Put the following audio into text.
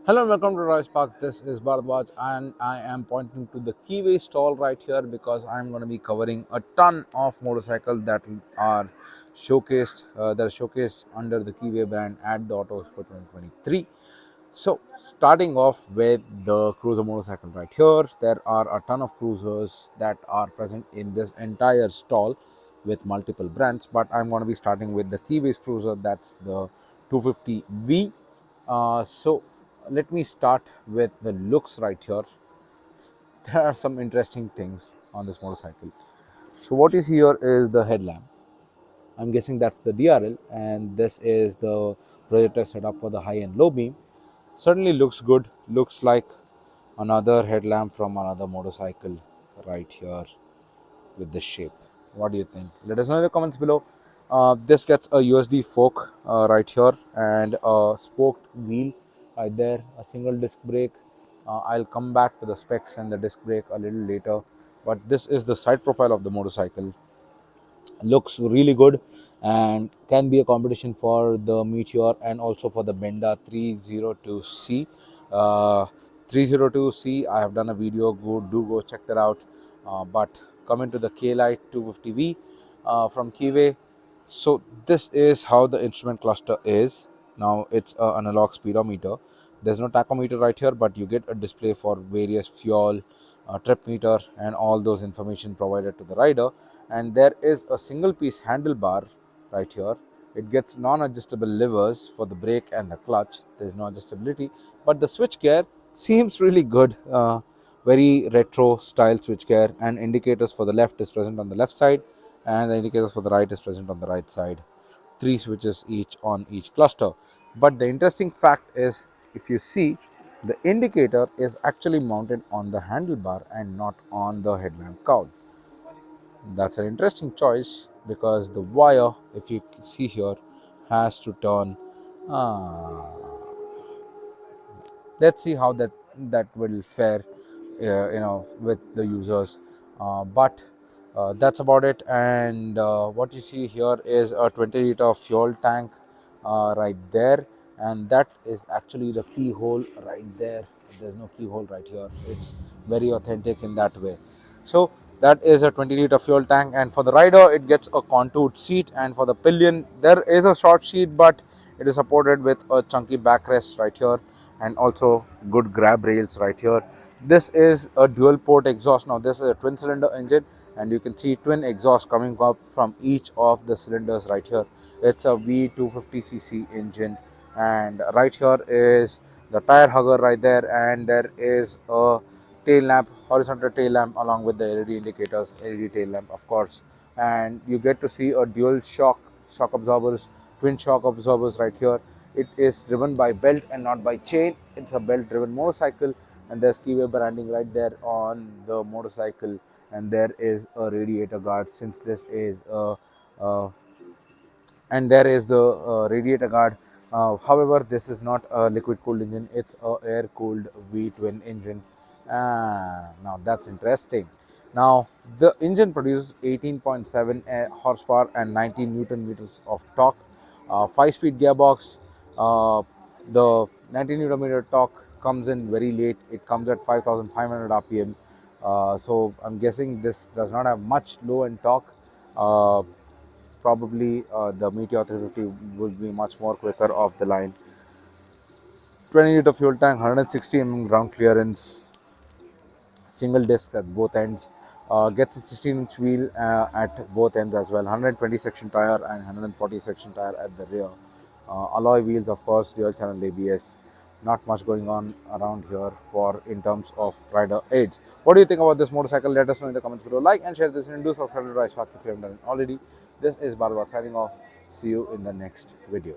Hello and welcome to DriveSpark. This is Bharadwaj and I am pointing to the Keeway stall right here because I'm going to be covering a ton of motorcycles that are showcased under the Keeway brand at the Auto Expo 2023. So starting off with the cruiser motorcycle right here, there are a ton of cruisers that are present in this entire stall with multiple brands, but I'm going to be starting with the Keeway cruiser, that's the 250V. So let me start with the looks right here. There are some interesting things on this motorcycle. So what you see here is the headlamp. I'm guessing that's the DRL, and this is the projector setup for the high and low beam. Certainly looks good. Looks like another headlamp from another motorcycle right here with this shape. What do you think? Let us know in the comments below. This gets a USD fork right here and a spoked wheel right there, a single disc brake. I'll come back to the specs and the disc brake a little later, but this is the side profile of the motorcycle. Looks really good and can be a competition for the Meteor and also for the Benda 302C. 302C, I have done a video, go check that out. But coming to the K-Lite 250V from Keeway. So this is how the instrument cluster is. Now it's an analog speedometer. There's no tachometer right here, but you get a display for various fuel, trip meter, and all those information provided to the rider. And there is a single piece handlebar right here. It gets non-adjustable levers for the brake and the clutch. There's no adjustability, but the switch gear seems really good. Very retro style switch gear, and indicators for the left is present on the left side and the indicators for the right is present on the right side. 3 switches each on each cluster. But the interesting fact is, if you see, the indicator is actually mounted on the handlebar and not on the headlamp cowl. That's an interesting choice because the wire, if you see here, has to turn. uh, let's see how that will fare, with the users. But that's about it. And what you see here is a 20-liter fuel tank right there, and that is actually the keyhole right there. There's no keyhole right here. It's very authentic in that way. So that is a 20-liter fuel tank, and for the rider it gets a contoured seat, and for the pillion there is a short seat, but it is supported with a chunky backrest right here and also good grab rails right here. This is a dual port exhaust. Now this is a twin cylinder engine, and you can see twin exhaust coming up from each of the cylinders right here. It's a V250cc engine, and right here is the tire hugger right there, and there is a tail lamp, horizontal tail lamp, along with the LED indicators, LED tail lamp of course. And you get to see a dual shock absorbers, twin shock absorbers right here. It is driven by belt and not by chain. It's a belt driven motorcycle, and there's Keeway branding right there on the motorcycle, and there is a radiator guard, since this is a and there is the radiator guard. However, this is not a liquid cooled engine, it's a air cooled V twin engine. Now that's interesting. Now the engine produces 18.7 horsepower and 19 newton meters of torque, 5-speed gearbox. The 19 newton meter torque comes in very late. It comes at 5,500 rpm. So I'm guessing this does not have much low end torque. Probably the Meteor 350 would be much more quicker off the line. 20-liter fuel tank, 160 ground clearance, single disc at both ends. Gets a 16-inch wheel at both ends as well. 120 section tire and 140 section tire at the rear. Alloy wheels, of course, dual channel ABS. Not much going on around here for in terms of rider aids. What do you think about this motorcycle? Let us know in the comments below. Like and share this and do subscribe to DriveSpark if you haven't done it already. This is Bharadwaj signing off. See you in the next video.